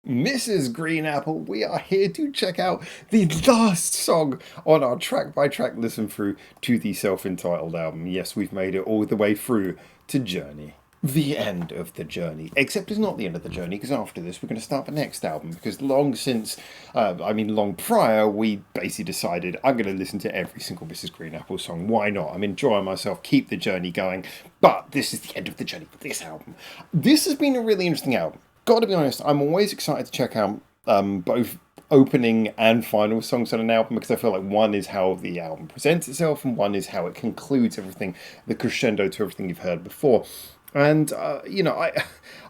Mrs. Green Apple, we are here to check out the last song on our track by track listen through to the self entitled album. Yes, we've made it all the way through to Journey. The end of the journey. Except it's not the end of the journey, because after this we're going to start the next album. Because long prior, we basically decided I'm going to listen to every single Mrs. Green Apple song. Why not? I'm enjoying myself, keep the journey going. But this is the end of the journey for this album. This has been a really interesting album. Gotta be honest, I'm always excited to check out both opening and final songs on an album, because I feel like one is how the album presents itself and one is how it concludes everything, the crescendo to everything you've heard before. And,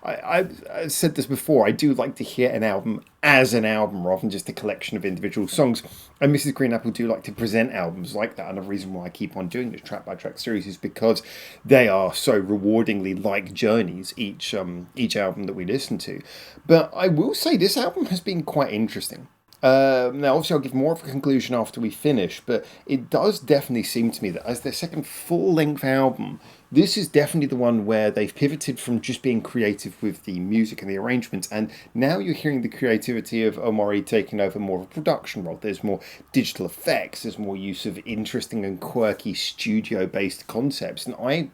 I've said this before, I do like to hear an album as an album rather than just a collection of individual songs. And Mrs. Green Apple do like to present albums like that. And the reason why I keep on doing this track-by-track series is because they are so rewardingly like journeys, each album that we listen to. But I will say this album has been quite interesting. Now, obviously, I'll give more of a conclusion after we finish, but it does definitely seem to me that as their second full-length album, this is definitely the one where they've pivoted from just being creative with the music and the arrangements, and now you're hearing the creativity of Omori taking over more of a production role. There's more digital effects, there's more use of interesting and quirky studio-based concepts, and I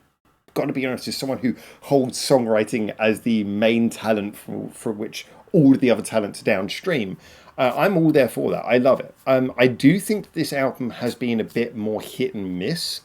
got to be honest, as someone who holds songwriting as the main talent for which all of the other talents are downstream, I'm all there for that. I love it. I do think this album has been a bit more hit and miss.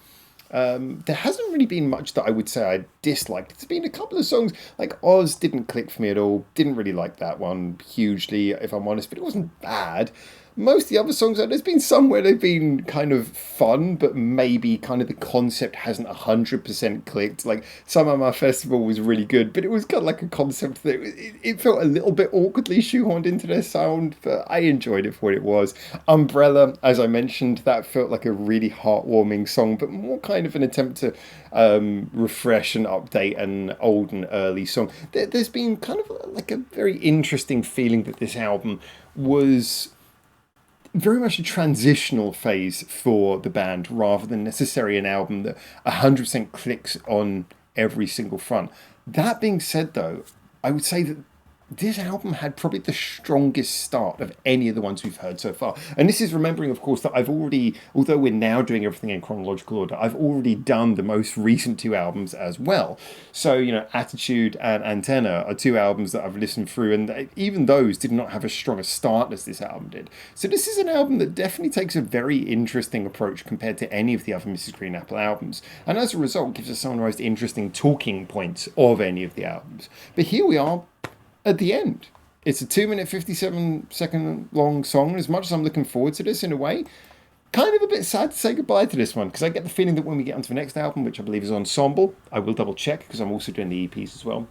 There hasn't really been much that I would say I disliked. There's been a couple of songs, like Oz didn't click for me at all. Didn't really like that one hugely, if I'm honest, but it wasn't bad. Most of the other songs, there's been some where they've been kind of fun, but maybe kind of the concept hasn't 100% clicked. Like Summer Festival was really good, but it was kind of like a concept that it felt a little bit awkwardly shoehorned into their sound, but I enjoyed it for what it was. Umbrella, as I mentioned, that felt like a really heartwarming song, but more kind of an attempt to refresh and update an old and early song. There's been kind of like a very interesting feeling that this album was very much a transitional phase for the band rather than necessarily an album that 100% clicks on every single front. That being said, though, I would say that this album had probably the strongest start of any of the ones we've heard so far. And this is remembering, of course, that I've already, although we're now doing everything in chronological order, I've already done the most recent two albums as well. So, Attitude and Antenna are two albums that I've listened through, and even those did not have as strong a start as this album did. So this is an album that definitely takes a very interesting approach compared to any of the other Mrs. Green Apple albums. And as a result, gives us some of the most interesting talking points of any of the albums. But here we are, at the end. It's a 2-minute 57-second long song. As much as I'm looking forward to this in a way, kind of a bit sad to say goodbye to this one, because I get the feeling that when we get onto the next album, which I believe is Ensemble, I will double check because I'm also doing the EPs as well,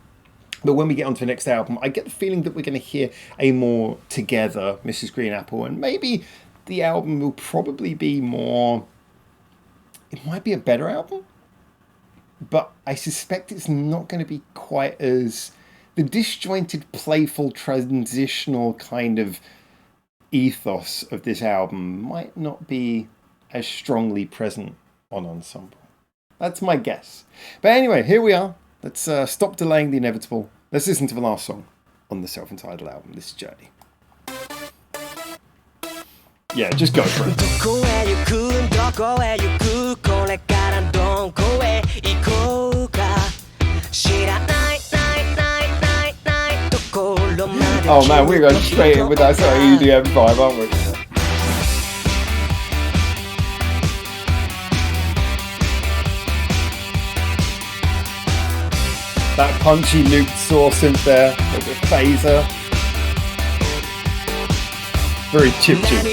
but when we get onto the next album, I get the feeling that we're going to hear a more together Mrs. Green Apple, and maybe the album will probably be more, it might be a better album, but I suspect it's not going to be quite as the disjointed, playful, transitional kind of ethos of this album might not be as strongly present on Ensemble. That's my guess. But anyway, here we are. Let's stop delaying the inevitable. Let's listen to the last song on the self-entitled album, This Journey. Yeah, just go for it. Oh man, we're going straight in with that sort of EDM vibe, aren't we? That punchy looped saw synth there, with the phaser. Very chip-chip.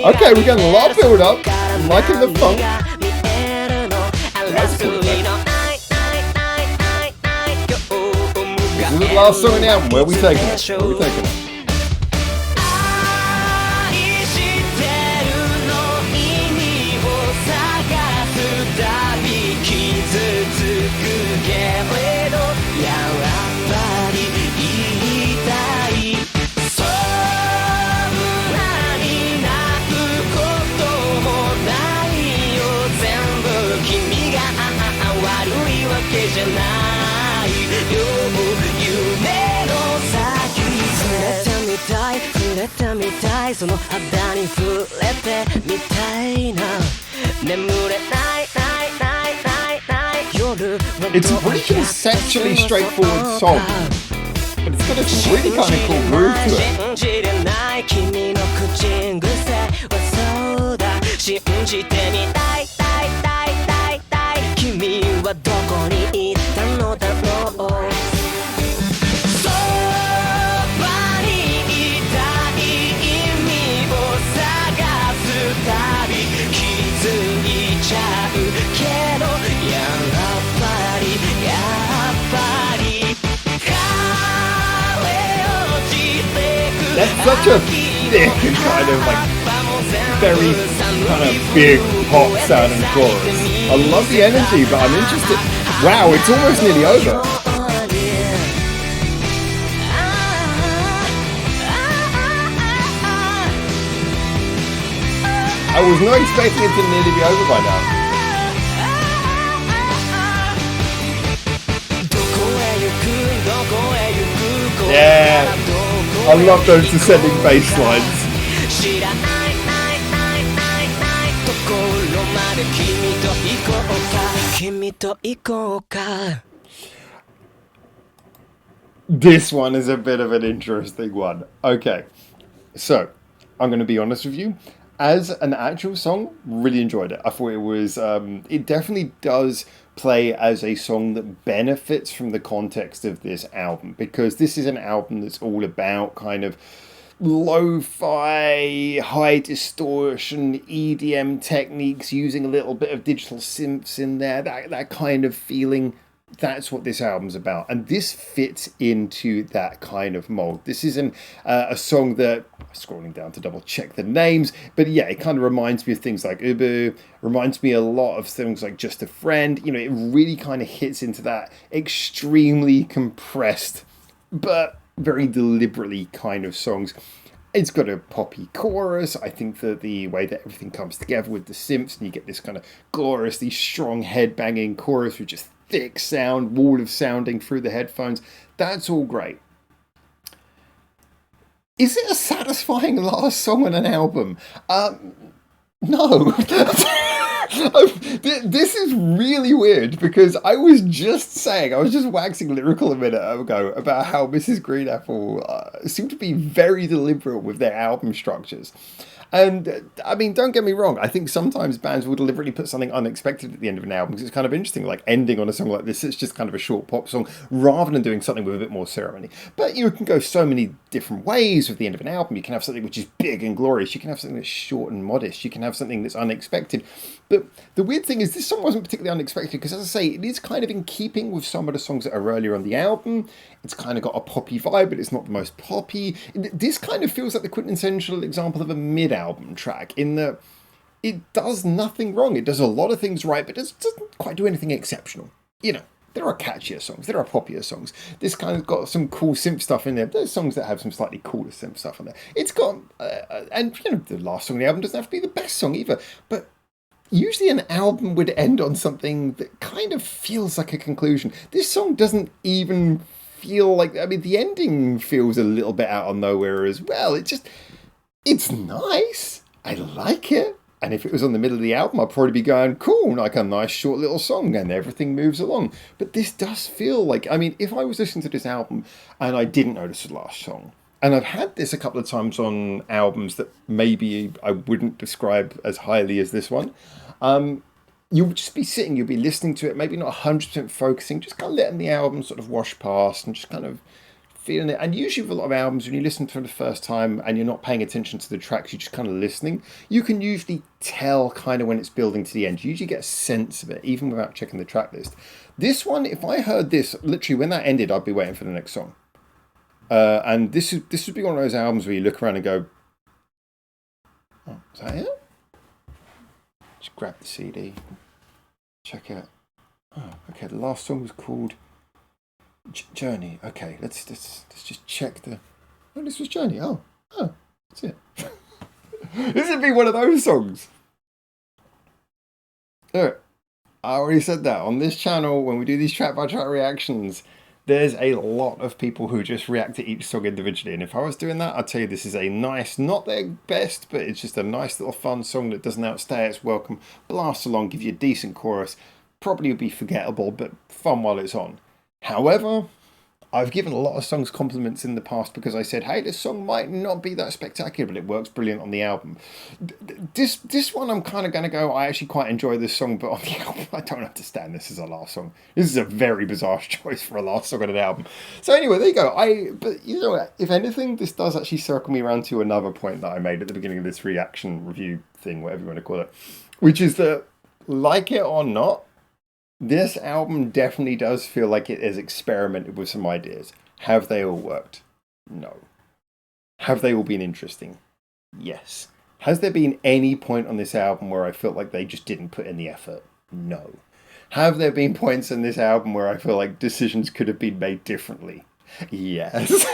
Okay, we're getting a lot of build up. I'm liking the funk. That's cool. This is the last song in the album. Where are we taking it? Where are we taking it? たいその肌に触れてみたいな眠れないないないないない夜 It's a pretty conceptually straightforward song, but it's got a really kind of cool groove to it. 信じれない君の口癖はそうだ信じてみたいたいたいたいたい君はどこに行ったのだろうそばにいたい意味を探すたび気づいちゃうけどやっぱりやっぱりThat's such a thick and kind of like very kind of big pop sounding chorus. I love the energy, but I'm interested. Wow, it's almost nearly over. I was not expecting it to nearly be over by now. Yeah, I love those descending bass lines. This one is a bit of an interesting one. Okay, so I'm going to be honest with you. As an actual song, really enjoyed it. I thought it was, it definitely does play as a song that benefits from the context of this album, because this is an album that's all about kind of lo-fi, high distortion, EDM techniques, using a little bit of digital synths in there, that kind of feeling. That's what this album's about, and this fits into that kind of mold. This isn't a song that, scrolling down to double check the names, but yeah, it kind of reminds me of things like Ubu, reminds me a lot of things like Just a Friend. You know, it really kind of hits into that extremely compressed, but very deliberately kind of songs. It's got a poppy chorus. I think that the way that everything comes together with the synths, and you get this kind of gloriously strong head-banging chorus with just thick sound, wall of sounding through the headphones. That's all great. Is it a satisfying last song on an album? No. This is really weird, because I was just waxing lyrical a minute ago about how Mrs. Green Apple seem to be very deliberate with their album structures. And I mean, don't get me wrong, I think sometimes bands will deliberately put something unexpected at the end of an album, because it's kind of interesting, like ending on a song like this. It's just kind of a short pop song rather than doing something with a bit more ceremony. But you can go so many different ways with the end of an album. You can have something which is big and glorious. You can have something that's short and modest. You can have something that's unexpected. But the weird thing is, this song wasn't particularly unexpected, because, as I say, it is kind of in keeping with some of the songs that are earlier on the album. It's kind of got a poppy vibe, but it's not the most poppy. This kind of feels like the quintessential example of a mid-album track, in that it does nothing wrong. It does a lot of things right, but it doesn't quite do anything exceptional. You know, there are catchier songs, there are poppier songs. This kind of got some cool synth stuff in there. There's songs that have some slightly cooler synth stuff in there. It's got, and you know, the last song on the album doesn't have to be the best song either, but usually an album would end on something that kind of feels like a conclusion. This song doesn't even feel like, I mean, the ending feels a little bit out of nowhere as well. It's nice. I like it. And if it was on the middle of the album, I'd probably be going, cool, like a nice short little song, and everything moves along. But this does feel like, I mean, if I was listening to this album and I didn't notice the last song, and I've had this a couple of times on albums that maybe I wouldn't describe as highly as this one, you'll just be sitting, you'll be listening to it, maybe not 100% focusing, just kind of letting the album sort of wash past and just kind of feeling it. And usually with a lot of albums, when you listen for the first time and you're not paying attention to the tracks, you're just kind of listening, you can usually tell kind of when it's building to the end. You usually get a sense of it, even without checking the track list. This one, if I heard this, literally when that ended, I'd be waiting for the next song. And this would be one of those albums where you look around and go, oh, is that it? Just grab the CD, check it. Oh, okay, the last song was called Journey. Okay, let's just check the. Oh, this was Journey. Oh, that's it. This would be one of those songs. Look, I already said that on this channel when we do these track by track reactions. There's a lot of people who just react to each song individually, and if I was doing that, I'd tell you this is a nice, not their best, but it's just a nice little fun song that doesn't outstay its welcome, blast along, give you a decent chorus, probably would be forgettable, but fun while it's on. However, I've given a lot of songs compliments in the past because I said, hey, this song might not be that spectacular, but it works brilliant on the album. This one, I'm kind of going to go, I actually quite enjoy this song, but on the album, I don't understand this as a last song. This is a very bizarre choice for a last song on an album. So anyway, there you go. But you know what? If anything, this does actually circle me around to another point that I made at the beginning of this reaction review thing, whatever you want to call it, which is that, like it or not, this album definitely does feel like it has experimented with some ideas. Have they all worked? No. Have they all been interesting? Yes. Has there been any point on this album where I felt like they just didn't put in the effort? No. Have there been points in this album where I feel like decisions could have been made differently? Yes.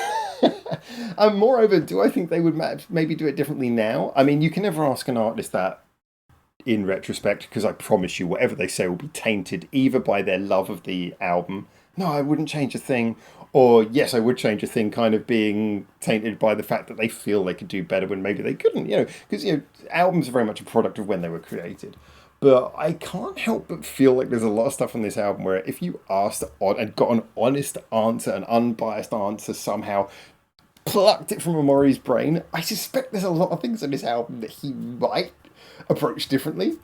And moreover, do I think they would maybe do it differently now? I mean, you can never ask an artist that in retrospect, because I promise you whatever they say will be tainted either by their love of the album, no, I wouldn't change a thing, or yes, I would change a thing, kind of being tainted by the fact that they feel they could do better when maybe they couldn't, because albums are very much a product of when they were created. But I can't help but feel like there's a lot of stuff on this album where if you asked and got an honest answer, an unbiased answer, somehow plucked it from Amori's brain, I suspect there's a lot of things on this album that he might approach differently.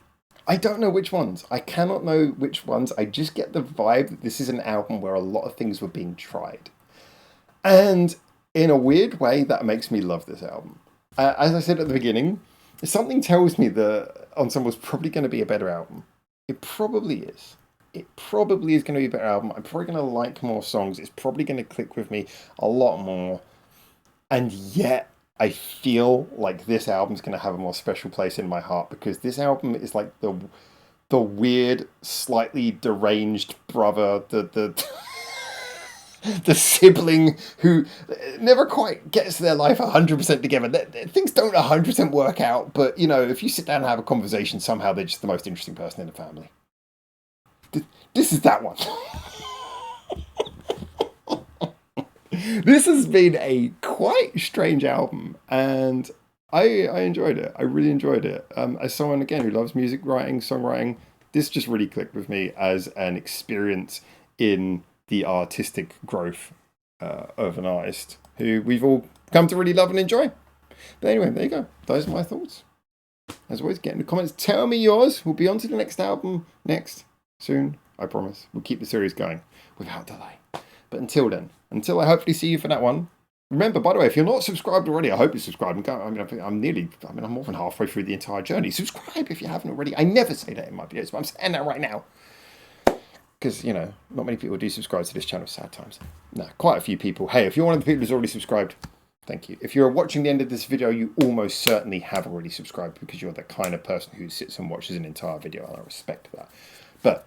I don't know which ones. I cannot know which ones. I just get the vibe that this is an album where a lot of things were being tried. And in a weird way, that makes me love this album. As I said at the beginning, something tells me that Ensemble's probably going to be a better album. It probably is. It probably is going to be a better album. I'm probably going to like more songs. It's probably going to click with me a lot more. And yet, I feel like this album's going to have a more special place in my heart because this album is like the weird, slightly deranged brother, the the sibling who never quite gets their life 100% together. Things don't 100% work out, but if you sit down and have a conversation, somehow they're just the most interesting person in the family. This is that one. This has been a quite strange album, and I enjoyed it. I really enjoyed it. As someone, again, who loves music writing, songwriting, this just really clicked with me as an experience in the artistic growth of an artist who we've all come to really love and enjoy. But anyway, there you go. Those are my thoughts. As always, get in the comments. Tell me yours. We'll be on to the next album soon. I promise. We'll keep the series going without delay. But until then, until I hopefully see you for that one, remember, by the way, if you're not subscribed already, I hope you're subscribed. I'm more than halfway through the entire journey. Subscribe if you haven't already. I never say that in my videos, but I'm saying that right now. Because, not many people do subscribe to this channel, sad times. No, quite a few people. Hey, if you're one of the people who's already subscribed, thank you. If you're watching the end of this video, you almost certainly have already subscribed because you're the kind of person who sits and watches an entire video, and I respect that. But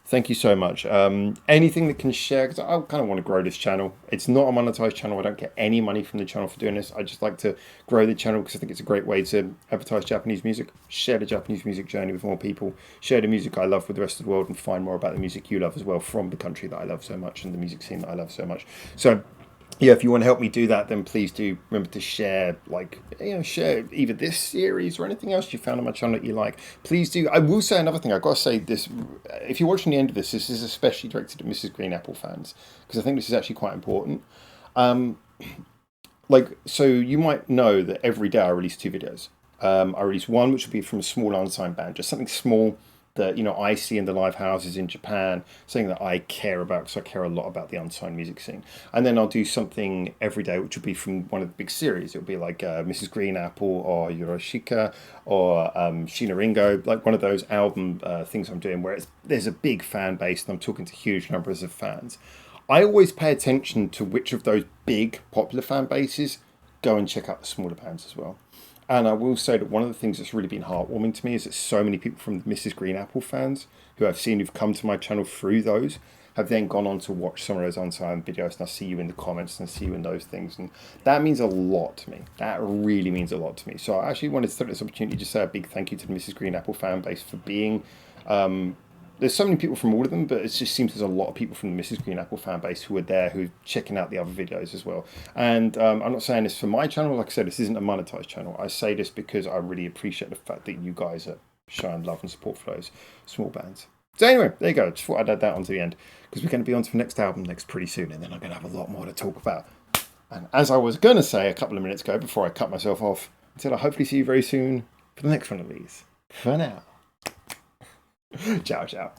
thank you so much. Anything that can share, because I kind of want to grow this channel. It's not a monetized channel. I don't get any money from the channel for doing this. I just like to grow the channel because I think it's a great way to advertise Japanese music, share the Japanese music journey with more people, share the music I love with the rest of the world, and find more about the music you love as well from the country that I love so much and the music scene that I love so much. So yeah, if you want to help me do that, then please do remember to share, share either this series or anything else you found on my channel that you like. Please do. I will say another thing. I've got to say this. If you're watching the end of this, this is especially directed at Mrs. Green Apple fans, because I think this is actually quite important. So you might know that every day I release 2 videos. I release one, which will be from a small unsigned band, just something small that I see in the live houses in Japan, something that I care about because I care a lot about the unsigned music scene. And then I'll do something every day, which will be from one of the big series. It'll be like Mrs. Green Apple or Yoroshika or Shina Ringo, like one of those album things I'm doing where there's a big fan base and I'm talking to huge numbers of fans. I always pay attention to which of those big popular fan bases go and check out the smaller bands as well. And I will say that one of the things that's really been heartwarming to me is that so many people from the Mrs. Green Apple fans who I've seen who've come to my channel through those have then gone on to watch some of those unsigned videos, and I see you in the comments and I see you in those things. And that means a lot to me. That really means a lot to me. So I actually wanted to take this opportunity to say a big thank you to the Mrs. Green Apple fan base for being there's so many people from all of them, but it just seems there's a lot of people from the Mrs. Green Apple fan base who are there, who are checking out the other videos as well. And I'm not saying this for my channel. Like I said, this isn't a monetized channel. I say this because I really appreciate the fact that you guys are showing love and support for those small bands. So anyway, there you go. Just thought I'd add that onto the end, because we're going to be on to the next album next pretty soon, and then I'm going to have a lot more to talk about. And as I was going to say a couple of minutes ago before I cut myself off, until I hopefully see you very soon for the next one of these. For now. Ciao, ciao.